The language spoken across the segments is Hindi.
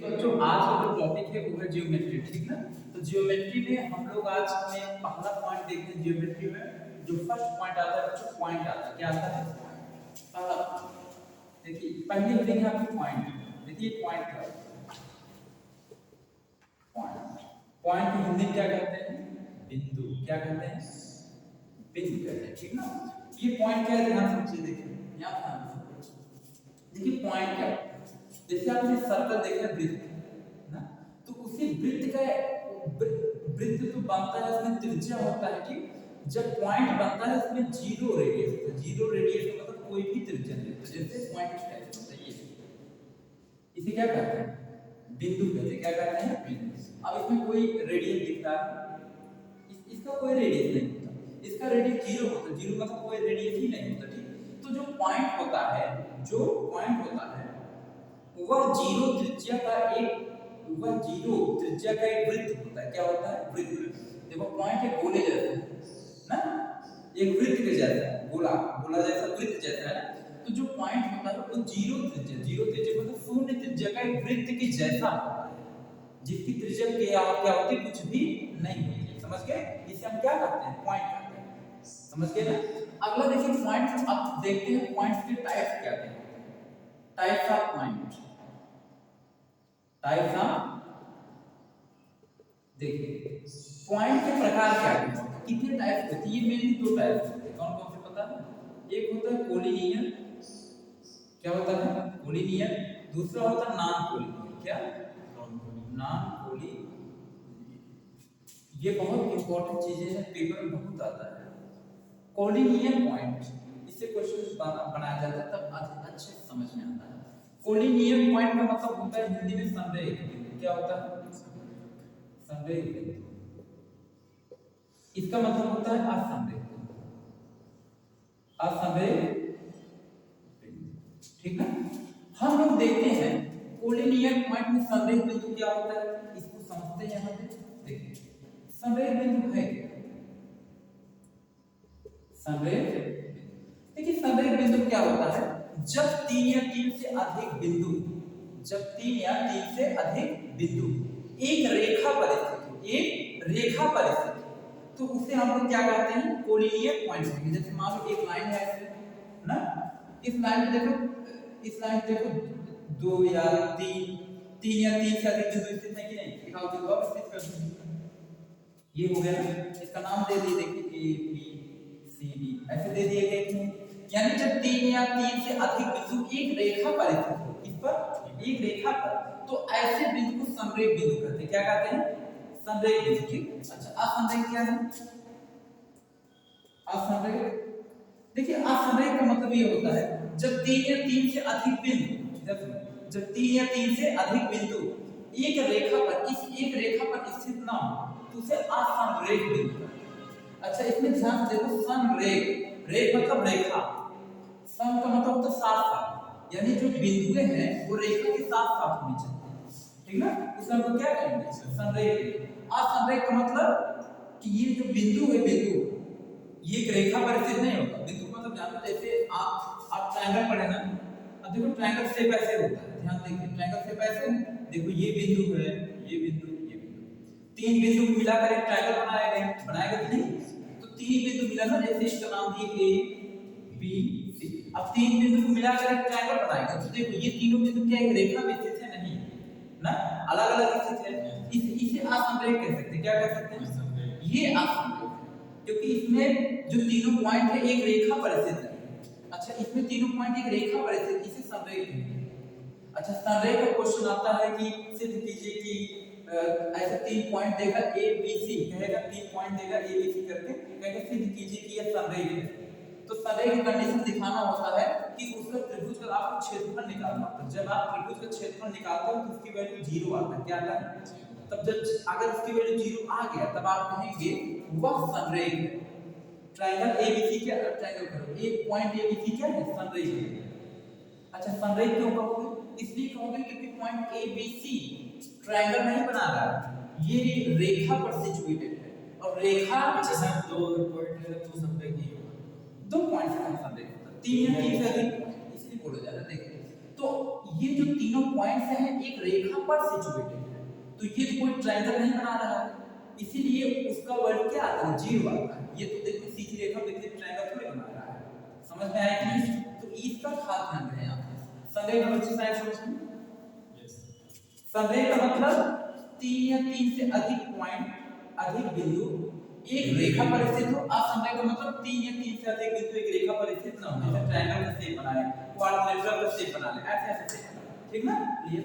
बच्चों आज का जो टॉपिक है वो है ज्योमेट्री, ठीक ना। तो ज्योमेट्री में हम लोग आज में पहला पॉइंट देखते हैं। ज्योमेट्री में जो फर्स्ट पॉइंट आता है बच्चों, पॉइंट आता है। क्या आता है? पहला point। देखिए पहले लिखेंगे आपके पॉइंट। देखिए पॉइंट क्या होता है? पॉइंट। पॉइंट को हिंदी में क्या कहते हैं? बिंदु। क्या कहते हैं? बिंदु कहते हैं, ठीक ना। ये पॉइंट क्या है, ध्यान से समझिए। देखिए यहाँ ध्यान से देखिए पॉइंट क्या है। जैसे आपने सर्कल देखा वृत्त ना, तो उसी वृत्त का वृत्त तो बनता है, उसमें त्रिज्या होता है, ठीक। जब पॉइंट बनता है उसमें जीरो रेडियस होता है। जीरो रेडियस का मतलब कोई भी त्रिज्या नहीं होता। जैसे पॉइंट इस टाइप से होता है, ये इसे क्या कहते हैं? बिंदु कहते हैं। क्या कहते हैं? बिंदु। अब इसमें कोई रेडियस दिख रहा है, इसका कोई रेडियस नहीं होता, इसका रेडियस जीरो होता है। जीरो मतलब कोई रेडियस ही नहीं होता, ठीक। तो जो पॉइंट होता है, जो पॉइंट होता है वह जीरो त्रिज्या का एक वृत्त होता है। क्या होता है? वृत्त। देखो पॉइंट एक गोले जैसा ना, एक वृत्त के जैसा है, गोला गोला जैसा, वृत्त जैसा है ना। तो जो पॉइंट होता है वो जीरो त्रिज्या मतलब शून्य त्रिज्या का एक वृत्त के जैसा होता है, जिसकी त्रिज्या क्या होती है? कुछ भी नहीं होती है। समझ गए? इसे हम क्या कहते हैं? पॉइंट कहते हैं। समझ गए ना। अगला देखिए पॉइंट। अब देखते हैं पॉइंट्स के टाइप्स क्या क्या होते हैं। Types of point. Types of, देखिए पॉइंट के प्रकार क्या क्या होते हैं, कितने टाइप्स होते हैं। ये मेनली दो टाइप्स होते हैं। कौन कौन से पता है? एक होता है कोलिनियन। क्या होता है? कोलिनियन। दूसरा होता है नॉन कोलिनियन। क्या? नॉन कोलिनियन। ये बहुत इंपॉर्टेंट चीजें हैं, पेपर में बहुत आता है। कोलिनियन पॉइंट, इससे क्वेश्चन बनाया जाता है, तब अच्छे से समझ में आता है। कोलिनियन पॉइंट का मतलब होता है हिंदी में संरेख बिंदु। क्या होता है? संरेख बिंदु। इसका मतलब होता है असंरेख बिंदु। असंरेख बिंदु, ठीक है। हम लोग देखते हैं कोलिनियन पॉइंट में संरेख बिंदु क्या होता है, इसको समझते हैं। यहाँ पे देखिए संरेख बिंदु है क्या? संरेख, देखिए संरेख बिंदु क्या होता है? जब तीन या तीन से अधिक बिंदु, जब तीन या तीन से अधिक बिंदु एक रेखा पर स्थित, एक रेखा पर स्थित, तो उसे हम लोग क्या कहते हैं? कोलिनियन पॉइंट कहेंगे। जैसे मान लो एक लाइन है ऐसे ना, इस लाइन में देखो, इस लाइन में देखो दो या तीन, तीन या तीन से अधिक बिंदु स्थित है कि नहीं? दिखाओ तो अब स्थित कर दो। ये हो गया ना, इसका नाम दे दिए, देखिए ए बी सी डी ऐसे दे दिए गए। यानी जब तीन या तीन से अधिक बिंदु एक रेखा पर स्थित हो, इस पर एक रेखा पर, तो ऐसे बिंदु को संरेख बिंदु कहते हैं। क्या कहते हैं? संरेख बिंदु, ठीक। अच्छा असंरेख क्या है? असंरेख, देखिए असंरेख का मतलब ये होता है जब तीन या तीन से अधिक बिंदु, जब तीन या तीन से अधिक बिंदु एक रेखा पर, इस एक रेखा पर स्थित ना हो, तो उसे असंरेख बिंदु कहते हैं। अच्छा इसमें ध्यान से देखो, संरेख, रेख मतलब रेखा, सम का मतलब होता है साथ साथ, यानी जो बिंदुएं हैं वो रेखा के साथ साथ होनी चाहिए, ठीक ना। इसे हम लोग क्या कहेंगे? संरेख। असंरेख का मतलब कि ये जो बिंदु है, बिंदु ये एक रेखा पर स्थित नहीं होता। बिंदु मतलब जानते, जैसे आप ट्रायंगल पढ़े ना, अब देखो ट्रायंगल शेप ऐसे होता है, ध्यान देखिए ट्रायंगल शेप ऐसे है। देखो ये बिंदु है, ये बिंदु, ये बिंदु, तीन बिंदु को मिलाकर एक ट्रायंगल बनाया गया कि नहीं? तो तीन बिंदु मिला ना, जैसे इसका नाम दिए ए बी सी। अब तीन बिंदु को मिलाकर एक ट्रायंगल बनाएगा, तो देखो ये तीनों बिंदु क्या एक रेखा में स्थित है? नहीं ना, अलग अलग स्थित है। इसे असंरेख कह सकते हैं। क्या कह सकते हैं? ये असंरेख, क्योंकि इसमें जो तीनों पॉइंट है एक रेखा पर स्थित है। अच्छा इसमें तीनों पॉइंट एक रेखा पर स्थित, इसे संरेख कहते हैं। अच्छा संरेख का क्वेश्चन आता है कि सिद्ध कीजिए कि ऐसे तीन पॉइंट देगा ए बी सी, कहेगा तीन पॉइंट देगा ए बी सी करके, कहेगा सिद्ध कीजिए कि यह संरेख है। तो संरेख की कंडीशन दिखाना होता है कि उसका त्रिभुज का आपको क्षेत्रफल निकालना होता है। जब आप त्रिभुज का क्षेत्रफल निकालते हो तो उसकी वैल्यू 0 आता है। क्या आता है? तब जब अगर उसकी वैल्यू 0 आ गया तब आप कहेंगे वह संरेख है। ट्रायंगल एबीसी क्या, ट्रायंगल करो, एक पॉइंट एबीसी क्या है? संरेख है। अच्छा संरेख क्यों कहोगे? इसलिए कहोगे क्योंकि पॉइंट एबीसी ट्रायंगल नहीं बना रहा है, ये रेखा पर सिचुएटेड है, और रेखा जैसे दो पॉइंट है तो संरेख नहीं होगा। दो पॉइंट का संरेख होता है, तीन या तीन से अधिक इसलिए बोला जा रहा है। देखिए तो ये जो तीनों पॉइंट्स हैं एक रेखा पर सिचुएटेड है, तो ये तो कोई ट्रायंगल नहीं बना रहा है, इसीलिए उसका वर्ड क्या आता है, जीरो आता है। ये तो देखो सीधी रेखा पे ट्रायंगल थोड़ी बना रहा है, समझ में आया कि नहीं? तो इसका खास ध्यान रहे आप। संदेह का बच्चे साइड समझ में? संदेह का मतलब 3 या 3 से अधिक पॉइंट अधिक बिंदु एक रेखा पर स्थित हो। आप संदेह का मतलब 3 या 3 से अधिक बिंदु एक रेखा पर स्थित ना हो, जैसे ट्रायंगल का शेप बना ले, क्वाड्रिलेटरल का शेप बना ले, ऐसे ऐसे शेप बना ले, ठीक ना? क्लियर?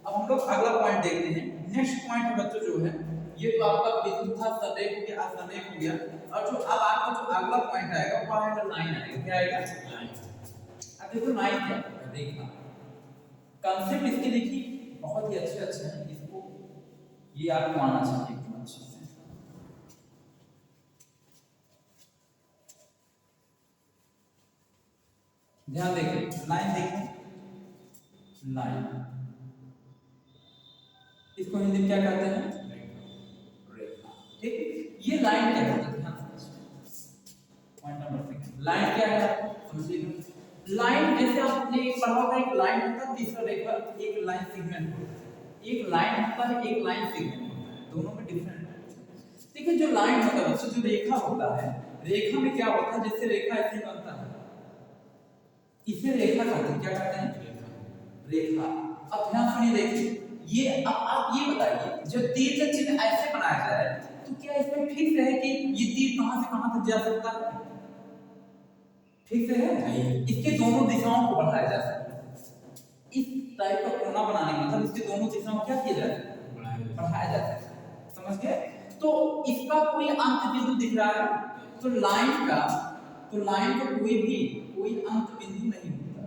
अब हम लोग अगला पॉइंट देखते हैं। नेक्स्ट पॉइंट बच्चों जो है, ये तो आपका बिंदु था, संदेह हो गया, असंदेह हो गया, और जो अब आपका जो अगला पॉइंट आएगा वो आएगा लाइन आएगा। क्या आएगा? लाइन। अब देखो लाइन क्या है, रेखा। कांसेप्ट इसके देखिए बहुत ही अच्छे अच्छे हैं, इसको ये आपको आना चाहिए एकदम अच्छे से। ध्यान देखिए, लाइन देखिए, लाइन इसको हिंदी में क्या कहते हैं? रेखा। ठीक, ये लाइन क्या होता है? ध्यान पॉइंट नंबर 6, लाइन क्या है आपको समझिएगा। लाइन जैसे आपने एक पढ़ा होगा, एक लाइन होता है, तीसरा रेखा, एक लाइन सेगमेंट होता है। एक लाइन होता है, एक लाइन सेगमेंट होता है, दोनों में डिफरेंट है। देखिए जो लाइन होता है, जो रेखा होता है, रेखा में क्या होता है, जैसे रेखा ऐसे बनता है, इसे रेखा कहते हैं। क्या कहते हैं? रेखा। अब ध्यान सुनिए, देखिए ये अब आप ये बताइए, जब तीर का चिन्ह ऐसे बनाया जाए तो क्या इसमें फिक्स है कि ये तीर कहां से कहां तक जा सकता है? ठीक है? इसके दोनों दिशाओं को बढ़ाया जा सकता है। इस टाइप का कोना बनाने का मतलब इसके दोनों दिशाओं क्या किया जाए? बढ़ाया जा सकता है। समझ गए? तो इसका कोई अंत बिंदु दिख रहा है, तो लाइन का कोई अंत बिंदु नहीं होता,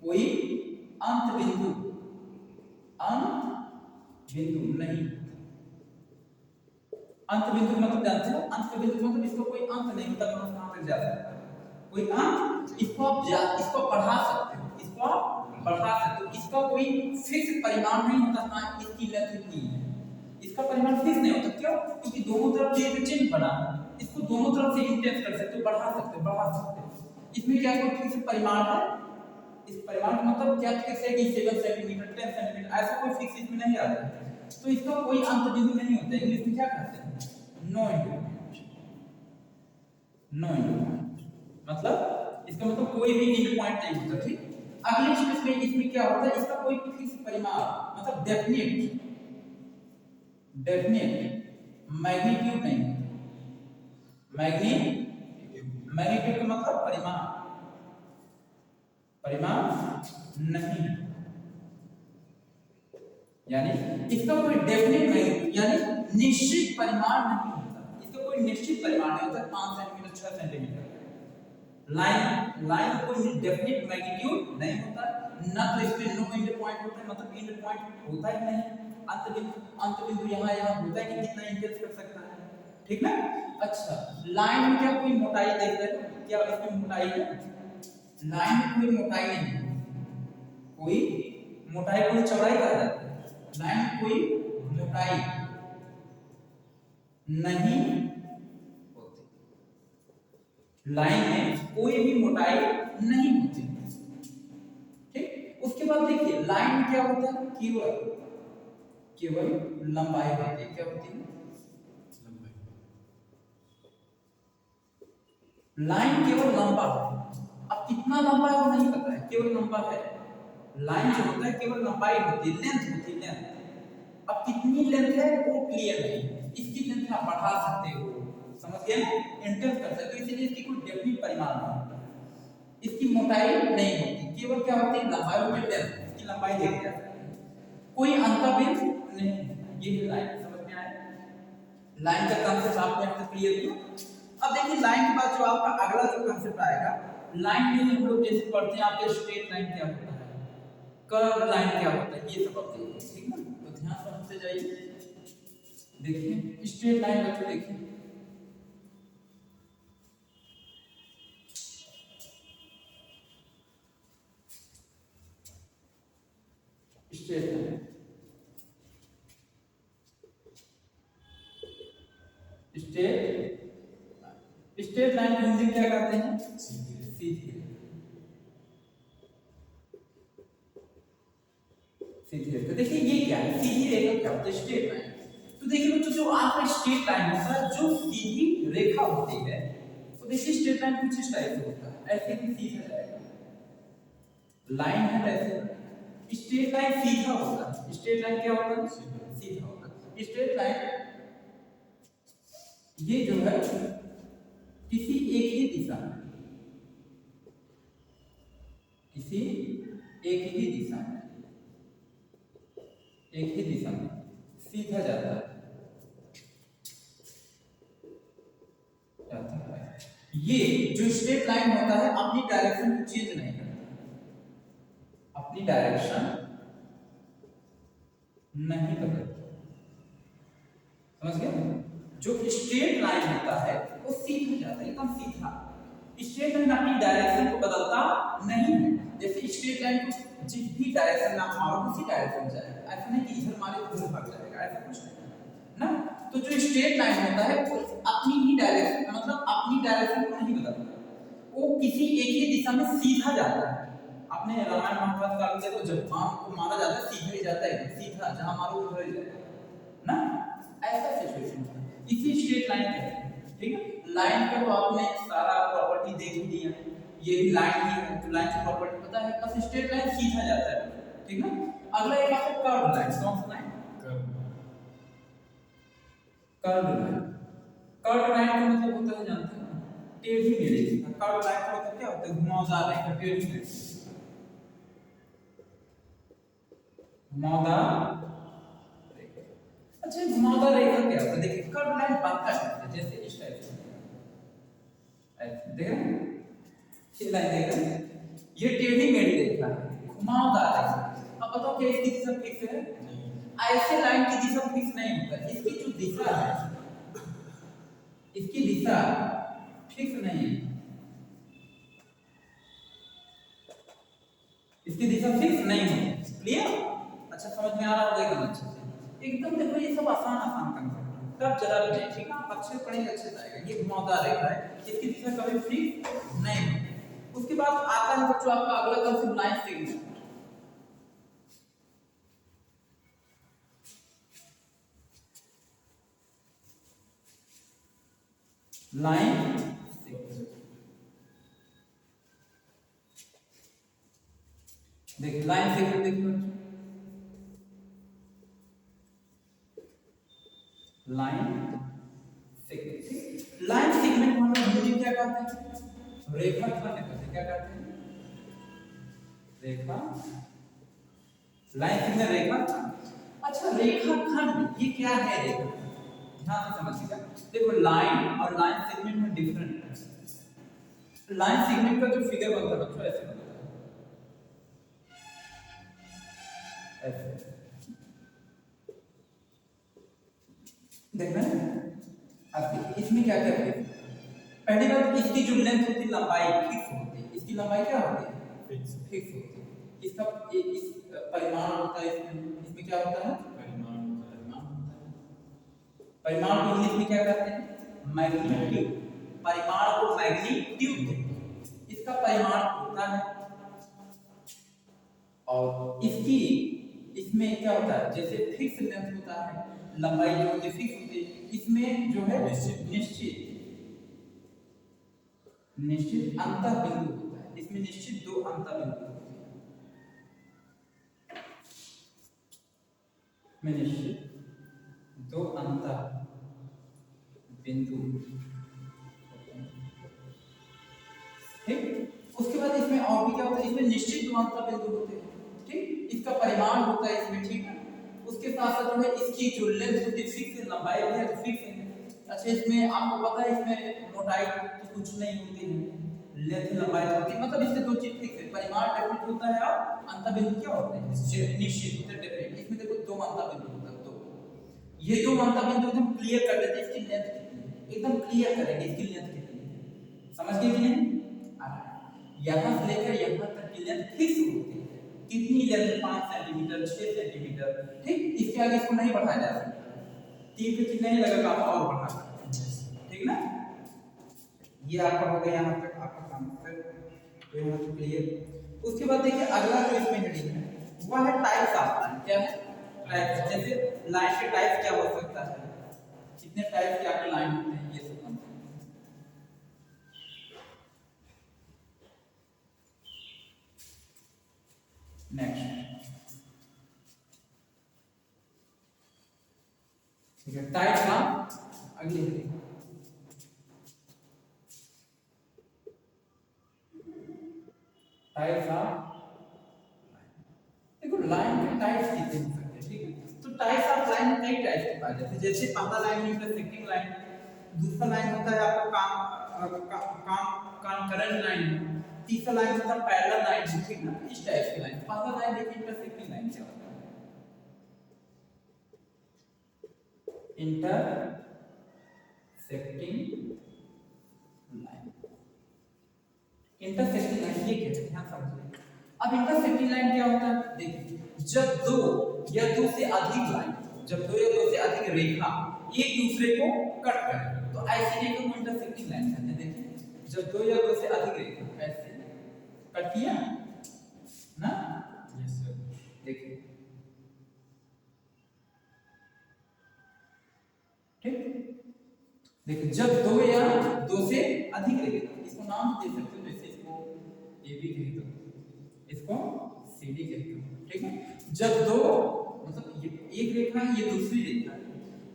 कोई अंत बिंदु नहीं। अंत बिंदु मतलब जानते हो? अंत बिंदु मतलब इसका कोई अंत नहीं होता, कहां तक जा सकता है, कोई अंत। इसको आप इसको बढ़ा सकते हो, इसको आप बढ़ा सकते हो, इसका कोई फिक्स परिमाण नहीं होता। हाँ, इसकी लेंथ इतनी है, इसका परिमाण फिक्स नहीं होता। क्यों? क्योंकि दोनों तरफ तीर का चिन्ह बना है, इसको दोनों तरफ से इंटेंस कर सकते हो, बढ़ा सकते हो। इसमें क्या कोई फिक्स परिमाण है? इस परिमाण का मतलब क्या फिक्स है कि 7 सेंटीमीटर 10 सेंटीमीटर, ऐसा कोई फिक्स इसमें नहीं आता है। तो इसका कोई अंत बिंदु नहीं होता। इंग्लिश में क्या कहते हैं? नो एंड मतलब इसका मतलब कोई भी एंड पॉइंट नहीं होता। ठीक, अगले स्टेज में इसमें क्या होता है, इसका कोई फिक्स परिमाण मतलब डेफिनेट मैग्नीट्यूड नहीं। मैग्नीट्यूड का मतलब परिमाण नहीं, यानी इसका कोई डेफिनेट मैग्नीट्यूड यानी निश्चित परिमाण नहीं होता। इसका कोई निश्चित परिमाण नहीं होता, 5 सेंटीमीटर 6 सेंटीमीटर। लाइन कोई डेफिनेट मैग्नीट्यूड नहीं होता, ना तो इसमें नो एंड पॉइंट होता है, मतलब एंड पॉइंट होता ही नहीं। अंत बिंदु यहाँ होता है कि कितना इंटेंस कर सकता है। ठीक ना? अच्छा, लाइन में क्या कोई मोटाई देख रहे हो? क्या इसमें मोटाई है? लाइन में कोई मोटाई नहीं है, कोई चौड़ाई कहा जाता है। लाइन में कोई मोटाई नहीं होती, लाइन में कोई भी मोटाई नहीं होती। ठीक, उसके बाद देखिए लाइन में क्या होता है, केवल लंबाई होती है। क्या होती है? लाइन केवल लंबा है। अब कितना लंबा है वो नहीं पता है, केवल लंबा है। लाइन जो होता है केवल लंबाई होती है, लेंथ होती है, लेंथ। अब कितनी लेंथ है वो क्लियर नहीं, इसकी लेंथ आप बढ़ा सकते हो, समझ गए? इंटेंस कर सकते हो, इसलिए इसकी कोई डेफिनेट परिमाण नहीं होता। इसकी मोटाई नहीं होती, केवल क्या होती है, लंबाई में लेंथ, इसकी लंबाई देखी जाती है, कोई अंतर्बिंदु नहीं। ये लाइन समझ में आया? लाइन का कांसेप्ट आपको यहां तक क्लियर हुआ? अब देखिए लाइन के बाद जो आपका अगला जो कांसेप्ट आएगा, लाइन में हम लोग जैसे पढ़ते हैं आपके स्ट्रेट लाइन क्या होता है, कर्व लाइन क्या होता है, ये सब आप देखिए। ठीक ना? तो ध्यान से समझते जाइए। देखिए स्ट्रेट लाइन बच्चों, देखिए स्ट्रेट लाइन, स्ट्रेट लाइन को हिंदी में क्या कहते हैं? सीधी। लाइन, सीधी रेखा क्या होता है? Straight line. तो देखिए बच्चों, जो आपका स्ट्रेट लाइन होता है, जो सीधी रेखा होती है, तो देखिए स्ट्रेट लाइन कुछ इस टाइप से होता है, ऐसे भी सीधा जाएगा, लाइन है ऐसे। स्ट्रेट लाइन सीधा होता है। स्ट्रेट लाइन क्या होता है? सीधा होता है। स्ट्रेट लाइन ये जो है किसी एक ही दिशा में, किसी एक ही दिशा में, एक ही दिशा में सीधा जाता है, ये जो स्ट्रेट लाइन होता है अपनी डायरेक्शन को चेंज नहीं करता, अपनी डायरेक्शन नहीं बदलता। समझ गए? जो स्ट्रेट लाइन होता है वो सीधा जाता है, एकदम सीधा। स्ट्रेट लाइन अपनी डायरेक्शन को बदलता नहीं है। जैसे स्ट्रेट लाइन को जिस भी डायरेक्शन में आप मारो उसी डायरेक्शन में जाएगा, ऐसा नहीं कि इधर मारे उधर भाग जाएगा, ऐसा कुछ नहीं ना। तो जो स्ट्रेट लाइन होता है वो अपनी ही डायरेक्शन, मतलब अपनी डायरेक्शन को नहीं बदलता, वो किसी एक ही दिशा में सीधा जाता है। आपने रामायण महाभारत काल में देखो, जब आम को मारा जाता है सीधा ही जाता है, सीधा, जहां मारो उधर ही जाएगा ना, ऐसा सिचुएशन होता है। इसी स्ट्रेट लाइन कहते हैं। ठीक है, लाइन का तो आपने सारा प्रॉपर्टी देख ही लिया, ये भी लाइन ही है, तो लाइन की प्रॉपर्टी पता है, बस स्ट्रेट लाइन सीधा जाता है। ठीक है, अगला एक आता है कर्व लाइन। कौन सा line? Curve line. Curve line का मतलब होता है, जानते हैं ना, टेढ़ी मेढ़ी। कर्व लाइन का मतलब क्या होता है? घुमावदार रेखा, टेढ़ी मेढ़ी, घुमावदार। अच्छा, घुमावदार रेखा क्या होता है? देखिए कर्व लाइन बनता है जैसे इस टाइप से, देख रहे हैं ये लाइन, देख रहे हैं, ये टेढ़ी मेढ़ी रेखा है, घुमावदार रेखा। अब बताओ क्या इसकी दिशा फिक्स है? नहीं। ऐसे लाइन की दिशा फिक्स नहीं होता, इसकी जो दिशा है, इसकी दिशा फिक्स नहीं है, इसकी दिशा फिक्स नहीं होती। क्लियर? अच्छा, समझ में आ रहा होगा एकदम अच्छे से, एकदम। देखो ये सब आसान आसान कंसेप्ट है, तब जरा भी नहीं, ठीक है, आप अच्छे पढ़ेंगे अच्छे से आएगा। ये घुमावदार रेखा है, इसकी दिशा कभी फिक्स नहीं होती। उसके बाद आता है बच्चों आपका अगला concept, line segment. Line segment, देखिए लाइन सेगमेंट, देखिए लाइन सेगमेंट। लाइन सेगमेंट हम लोग हिंदी क्या कहते हैं? रेखाखंड कहते हैं। क्या कहते हैं? रेखा। लाइन सेगमेंट रेखाखंड। अच्छा, रेखाखंड ये क्या है? रेखा ध्यान से समझिएगा। देखो लाइन और लाइन सेगमेंट में डिफरेंट है। लाइन सेगमेंट का जो फिगर बनता है बच्चों ऐसे बनता है, ऐसे देखना। अब इसमें क्या क्या है? पहली बात, इसकी जो लेंथ होती है, लंबाई फिक्स होती है। इसकी लंबाई क्या होती है? फिक्स होती है। इसका इस परिमाण होता है, इसमें क्या होता है? परिमाण को इंग्लिश में क्या कहते हैं? मैग्नीट्यूड। परिमाण को मैग्नीट्यूड कहते हैं। इसका परिमाण होता है, और इसकी इसमें क्या होता है? जैसे फिक्स लेंथ होता है, लंबाई जो होती है फिक्स होती है, इसमें जो है निश्चित अंतर बिंदु होता है। इसमें निश्चित दो अंतर बिंदु होते हैं, में निश्चित दो अंतर बिंदु। ठीक, उसके बाद इसमें और भी क्या होता है? इसमें निश्चित दो अंतर बिंदु होते हैं। ठीक, इसका परिमाण होता है इसमें। ठीक है, उसके साथ साथ जो है इसकी जो लेंथ होती है फिक्स है, लंबाई भी है तो फिक्स है। अच्छा, इसमें आपको पता है इसमें मोटाई तो कुछ नहीं होती है, लेंथ लंबाई होती है, मतलब इससे दो चीज फिक्स है, परिमाण डेफिनेट होता है और अंतर बिंदु क्या होते हैं? निश्चित होते हैं, डेफिनेट। इसमें देखो दो अंतर बिंदु होता है, दो। ये दो अंतर बिंदु एकदम क्लियर कर देते हैं इसकी लेंथ कितनी है, एकदम क्लियर करेंगे इसकी लेंथ कितनी है। समझ गए कि नहीं? यहां से लेकर यहां तक की लेंथ फिक्स होती है। कितनी लेंथ? 5 centimetre, 6 centimetre. ठीक, इसके आगे इसको नहीं बढ़ाया जा सकता, 3 पे चिन्ह नहीं लगेगा, आप और बढ़ा सकते हैं। ठीक ना, ये आपका हो गया यहां तक आपका कॉन्सेप्ट, ये हो क्लियर। उसके बाद देखिए अगला जो इसमें हेडिंग है वह है टाइप्स ऑफ लाइन। क्या है? टाइप, जैसे लाइन के टाइप क्या हो सकता है, कितने टाइप के आपके लाइन होते हैं, ये सब समझते हैं। नेक्स्ट, ठीक है, टाइप का अगली टाइप का, देखो लाइन के टाइप्स कितने हो सकते हैं, ठीक है। तो टाइप्स ऑफ लाइन में कई टाइप्स के पाए जाते हैं, जैसे पहला लाइन इंटरसेक्टिंग लाइन, दूसरा लाइन होता है आपका कॉन्करेंट लाइन, तीसरा लाइन होता है पैरेलल लाइन, ठीक ना। इस टाइप की लाइन, पहला लाइन देखिए इंटरसेक्टिंग लाइन क्या होता है, इंटरसेक्टिंग लाइन, इंटरसेक्टिंग लाइन ये क्या है, ध्यान समझिए। अब इंटरसेक्टिंग लाइन क्या होता है, देखिए जब दो या दो से अधिक लाइन, जब दो या दो से अधिक रेखा एक दूसरे को कट करें तो ऐसी रेखा को इंटरसेक्टिंग लाइन कहते हैं। देखिए जब दो या दो से अधिक रेखा ऐसे कट किया ना, यस सर। देखिए ठीक, देखिए जब दो या दो से अधिक रेखा, इसको नाम दे सकते हो, जैसे इसको ए बी कह दो, इसको सी डी कह दो, ठीक है। जब दो मतलब ये एक रेखा है, ये दूसरी रेखा है,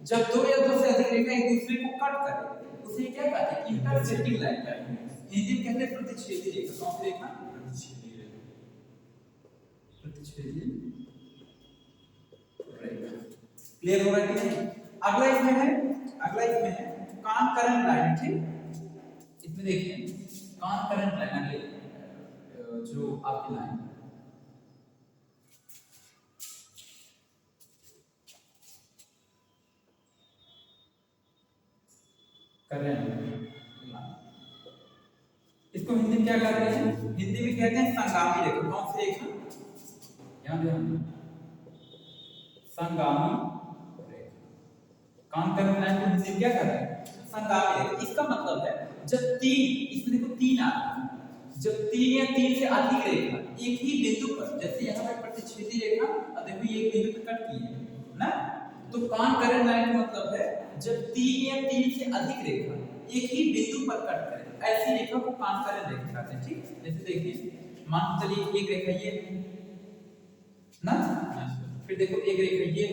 जब दो या दो से अधिक रेखा एक दूसरे को कट करे उसे क्या कहते हैं, इंटरसेक्टिंग लाइन कहते हैं। हिंदी में कहते हैं प्रतिच्छेदी रेखा। कौन सी रेखा, प्रतिच्छेदी रेखा। क्लियर हो रहा है कि नहीं। अगला इसमें है, अगला इसमें है कॉन्करेंट लाइन, ठीक। इसमें देखिए कॉन्करेंट लाइन, अगले जो आपकी लाइन करेंट, इसको हिंदी में क्या कहते हैं, हिंदी में कहते हैं संगामी रेखा। कौन सी रेखा, ध्यान देना, संगामी रेखा। कॉन्करेंट लाइन को हिंदी में क्या कहते हैं, संगामी रेखा। इसका मतलब है जब तीन, इसमें देखो तीन आ रहा है, जब तीन या तीन से अधिक रेखा एक ही बिंदु पर, जैसे यहाँ पे प्रतिच्छेदी रेखा, अब देखो ये एक बिंदु पर कट की है ना, तो कॉन्करेंट लाइन का मतलब है जब तीन या तीन से अधिक रेखा एक ही बिंदु पर कट करे, ऐसी रेखा को कॉन्करेंट रेखा कहते हैं, ठीक। जैसे देखिए मान चलिए एक रेखा ये ना, फिर देखो एक रेखा ये,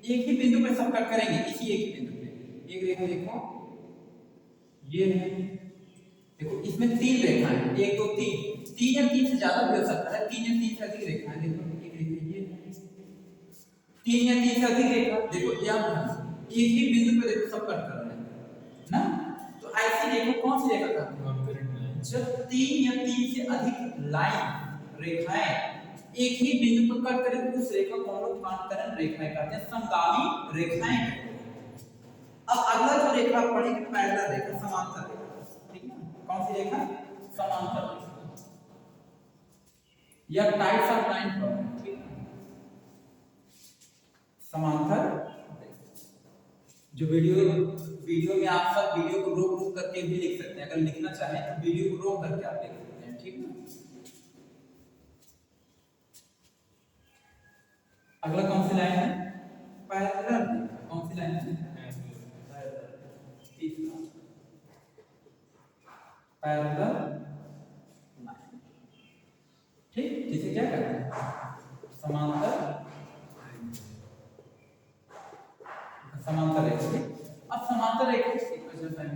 एक ही बिंदु पर सब कट करेंगे, इसी एक ही बिंदु पे एक रेखा देखो ये है, देखो इसमें तीन रेखाएं हैं, एक दो तीन, तीन या तीन से ज्यादा भी हो सकता है, तीन या तीन से अधिक रेखाएं, देखो एक रेखा ये, तीन या तीन से अधिक रेखा, देखो यहाँ एक ही बिंदु पे देखो सब कट कर रहे हैं ना, तो ऐसी रेखा कौन सी रेखा कहते हैं, जब तीन या तीन से अधिक लाइन रेखाएं एक ही बिंदु पर कट करें उस रेखा को हम लोग कॉन्करेंट रेखाएं कहते हैं, समगामी रेखाएं कहते हैं। अब अगला जो रेखा पढ़ेंगे पैरेलल रेखा, समांतर रेखा, ठीक है। कौन सी रेखा, समांतर रेखा या टाइप्स ऑफ लाइन पढ़ेंगे, ठीक है। समांतर, जो वीडियो में आप सब वीडियो को रोक करके भी लिख सकते हैं, अगर लिखना चाहें तो वीडियो को रोक करके आप लिख सकते हैं, ठीक है। अगला कौन सी लाइन है, पैरेलल। कौन सी लाइन है, पैरेलल लाइन, ठीक। जिसे क्या कहते हैं, समांतर, समांतर रेखा। अब समांतर रेखा इक्वेशन टाइम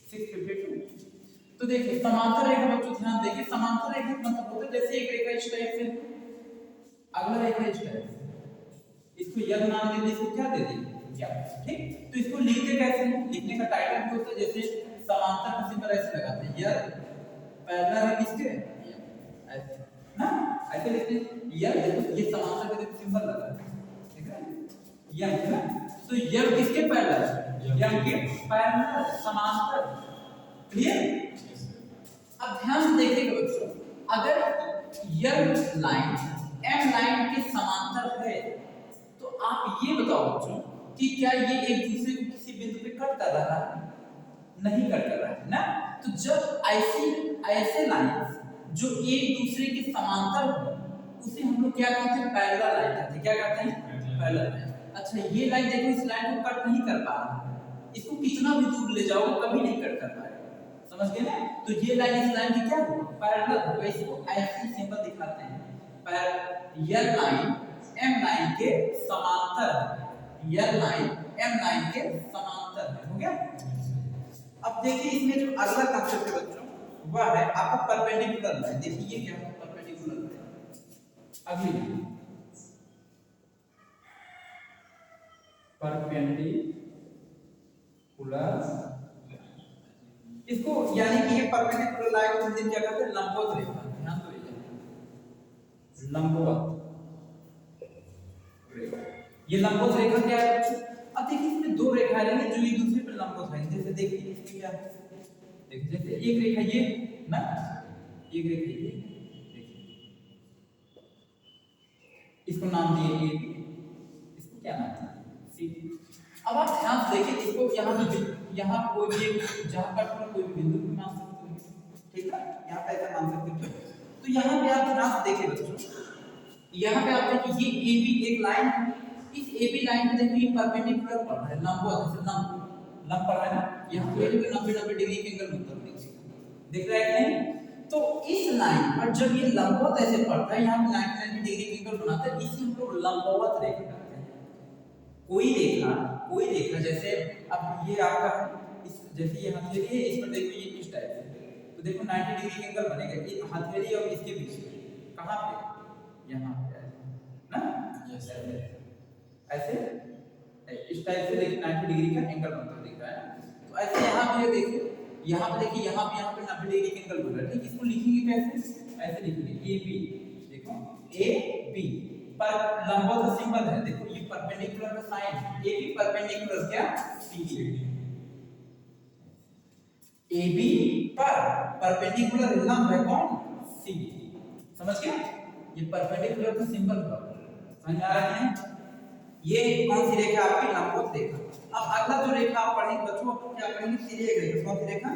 652, तो देखिए समांतर रेखा बच्चों ध्यान देखिए, समांतर रेखा मतलब होता है जैसे एक रेखा इस टाइप से, अगला रेखा इस टाइप से, इसको यद नाम दे दीजिए, इसको क्या दे दीजिए या, ठीक। तो इसको लिखते कैसे हैं, लिखने का टाइटल भी होता है, जैसे समांतर का सिंबल ऐसे लगाते हैं, यद पैरेलल है किसके, ऐसे ना, ऐसे लिखते हैं यद, देखो ये समांतर का सिंबल लगा है, ठीक है, यद ना, तो यद किसके पैरेलल है, यद के पैरेलल, समांतर, क्लियर। अब ध्यान से देखिएगा बच्चों, अगर यद लाइन एम लाइन के समांतर है तो आप ये बताओ बच्चों कि क्या ये एक दूसरे को किसी बिंदु पे कट कर रहा है, नहीं कट कर रहा है ना। तो जब ऐसे लाइन जो एक दूसरे के समांतर हो उसे हम लोग क्या कहते हैं, पैरेलल लाइन कहते हैं। क्या कहते हैं, पैरेलल लाइन। अच्छा ये लाइन देखो, इस लाइन को कट नहीं कर पा रहा है, इसको कितना भी दूर ले जाओ कभी नहीं कट कर पाएगा, समझ गए ना। तो ये लाइन इस लाइन की क्या होगा, पैरेलल होगा। इसको ऐसे सिंबल दिखाते हैं, पैरेलल लाइन एम लाइन के समांतर है, यल लाइन एम लाइन के समांतर है। हो गया। अब देखिए इसमें जो अगला कंसेप्ट है बच्चों, वह है आपका परपेंडिकुलर लाइन। देखिए ये क्या है, परपेंडिकुलर लाइन। अगली परपेंडिकुलर, इसको यानी कि ये परपेंडिकुलर लाइन को हम क्या कहते हैं, लंबवत रेखा। ध्यान दो, लंबवत, ये लंबवत रेखा क्या है बच्चों। अब देखिए इसमें दो रेखाएं रहेंगी जो एक दूसरे पर लंबवत हैं। जैसे देखिए इसमें क्या है, देखिए जैसे एक रेखा ये ना, एक रेखा ये, देखिए इसको नाम दिए ए बी, इसको क्या नाम दिया, सी। अब आप ध्यान से देखिए, इसको यहाँ कोई भी जहाँ पर कोई भी बिंदु भी मान सकते हैं, ठीक है, यहाँ पे ऐसा मान सकते हैं। तो यहाँ पे आप ध्यान से देखिए बच्चों, यहाँ पे आप देखिए ये ए बी एक लाइन है। इस ए बी लाइन पे देखिए परपेंडिकुलर पड़ रहा है, लंबवत, जैसे लंब पड़ रहा है ना, यहाँ पे 90 डिग्री के एंगल में दिख रहा है कि नहीं। तो इस लाइन पर जब ये लंबवत ऐसे पड़ता है, यहाँ पे 90 डिग्री के एंगल बनाता है, इसी हम लोग लंबवत रेखा कहते हैं। कोई रेखा जैसे अब ये आपका है, इस जैसे ये हथेली है, इस पर देखिए ये इस टाइप से, तो देखो 90 डिग्री के एंगल बनेगा। ये हथेली और इसके बीच में कहाँ पे, यहाँ पे ना, ऐसे इस टाइप से देखिए 90 डिग्री का एंगल बनता दिख रहा है। तो ऐसे यहाँ पे देखिए, यहाँ पे देखिए, यहाँ पे 90 डिग्री के एंगल बन रहा है। ठीक, इसको लिखेंगे कैसे, ऐसे लिखेंगे ए बी, देखो ए बी पर लंबवत सिंबल है, देखो ये परपेंडिकुलर का साइन है, ए बी परपेंडिकुलर क्या, सी ए बी पर परपेंडिकुलर लंब है कौन, सी। समझ गए, ये परपेंडिकुलर का सिंबल है, समझ आ रहा है। ये कौन सी रेखा आपकी, लंबवत रेखा। अब अगला जो रेखा आप पढ़ेंगे बच्चों, क्या पढ़ेंगे, तिर्यक रेखा। कौन सी रेखा,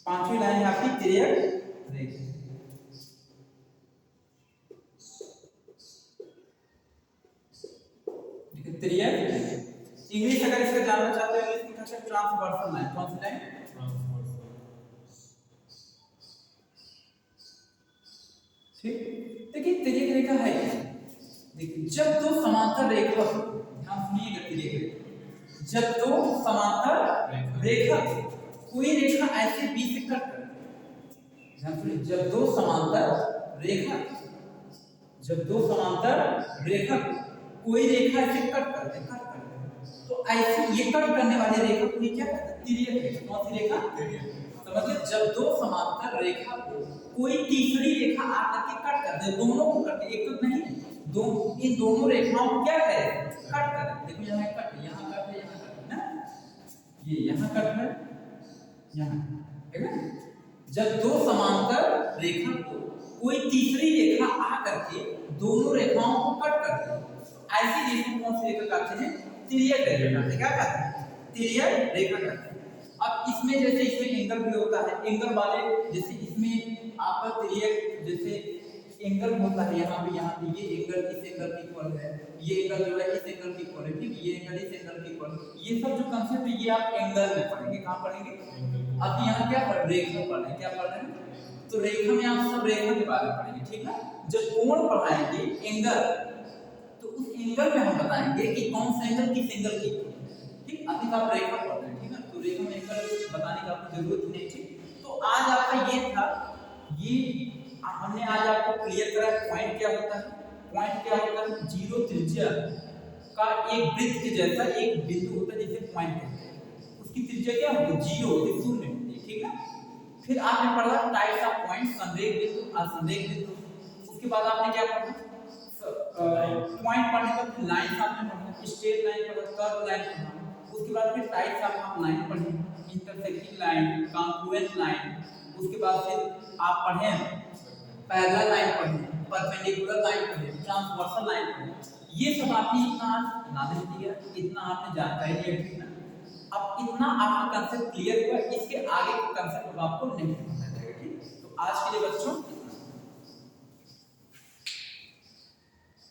पांचवी लाइन है आपकी तिर्यक रेखा। तिर्यक, इंग्लिश अगर इसका जानना चाहते हो, इंग्लिश में कहते हैं ट्रांसवर्सल लाइन। कौन सी लाइन, ठीक। देखिए तिर्यक रेखा है, देखिए जब दो समांतर रेखा, ध्यान सुनिएगा, तिर्यक रेखा जब दो समांतर रेखा, कोई रेखा ऐसे बी से कट कर, ध्यान सुनिए, जब दो समांतर रेखा, जब दो समांतर रेखा कोई रेखा ऐसे कट कर दे, तो ऐसे ये कट करने वाली रेखा को क्या कहते हैं, तिर्यक रेखा। कौन सी रेखा, तो मतलब जब दो समांतर रेखा को कोई तीसरी रेखा आकर के कट कर दे, दोनों को कट, एक तो नहीं, दो, इन दोनों रेखाओं को क्या करे, कट करे। देखो यहाँ कट, यहाँ कट है, यहाँ कट है ना, ये यहाँ कट है, यहाँ, ठीक है। जब दो समांतर रेखा को कोई तीसरी रेखा आकर के दोनों रेखाओं को कट कर दे, ऐसी रेखा कौन सी रेखा कहते हैं, तिर्यक रेखा। क्या कहते हैं, तिर्यक रेखा कहते हैं। अब इसमें जैसे इसमें एंगल भी होता है, एंगल वाले जैसे इसमें आपका तिर्यक जैसे एंगल होता है, यहाँ पे ये एंगल इस एंगल की इक्वल है, ये एंगल जो है इस एंगल की इक्वल है, ठीक, ये एंगल इस एंगल की इक्वल। ये सब जो कांसेप्ट है ये आप एंगल में पढ़ेंगे। कहाँ पढ़ेंगे, अब यहाँ क्या पढ़, रेखा पढ़ रहे हैं, क्या पढ़ रहे हैं, तो रेखा में आप सब रेखा के बारे में पढ़ेंगे, ठीक है। जब कोण पढ़ाएंगे एंगल, तो उस एंगल में हम बताएंगे कि कौन सा एंगल किस एंगल की, ठीक। अभी तो आप रेखा पढ़ रहे हैं, ठीक है, तो रेखा में एंगल बताने की आपको जरूरत नहीं, ठीक। तो आज आपका ये था, ये हमने आज आपको क्लियर करा पॉइंट क्या होता है। पॉइंट क्या होता है, जीरो त्रिज्या का एक वृत्त के जैसा एक बिंदु होता है जिसे पॉइंट कहते हैं, उसकी त्रिज्या क्या होती है, जीरो होती है, शून्य होती है, ठीक है। फिर आपने पढ़ा टाइप्स ऑफ पॉइंट, संरेख बिंदु, असंरेख बिंदु। उसके बाद आपने क्या पढ़ा, पॉइंट पढ़ने के बाद लाइन आपने पढ़ा, स्ट्रेट लाइन पढ़ा, कर्व लाइन पढ़ा। उसके बाद फिर टाइप्स ऑफ लाइन पढ़ी, इंटरसेक्टिंग लाइन, कॉन्ग्रुएंट लाइन। उसके बाद फिर आप पढ़े पैरेलल लाइन पढ़े, परपेंडिकुलर लाइन पढ़े, ट्रांसवर्सल लाइन पढ़े। ये सब आपने इतना नॉलेज लिया, इतना आपने जानकारी लिया, ठीक ना। अब इतना आपका कंसेप्ट क्लियर हुआ, इसके आगे का कंसेप्ट आपको नहीं पता है।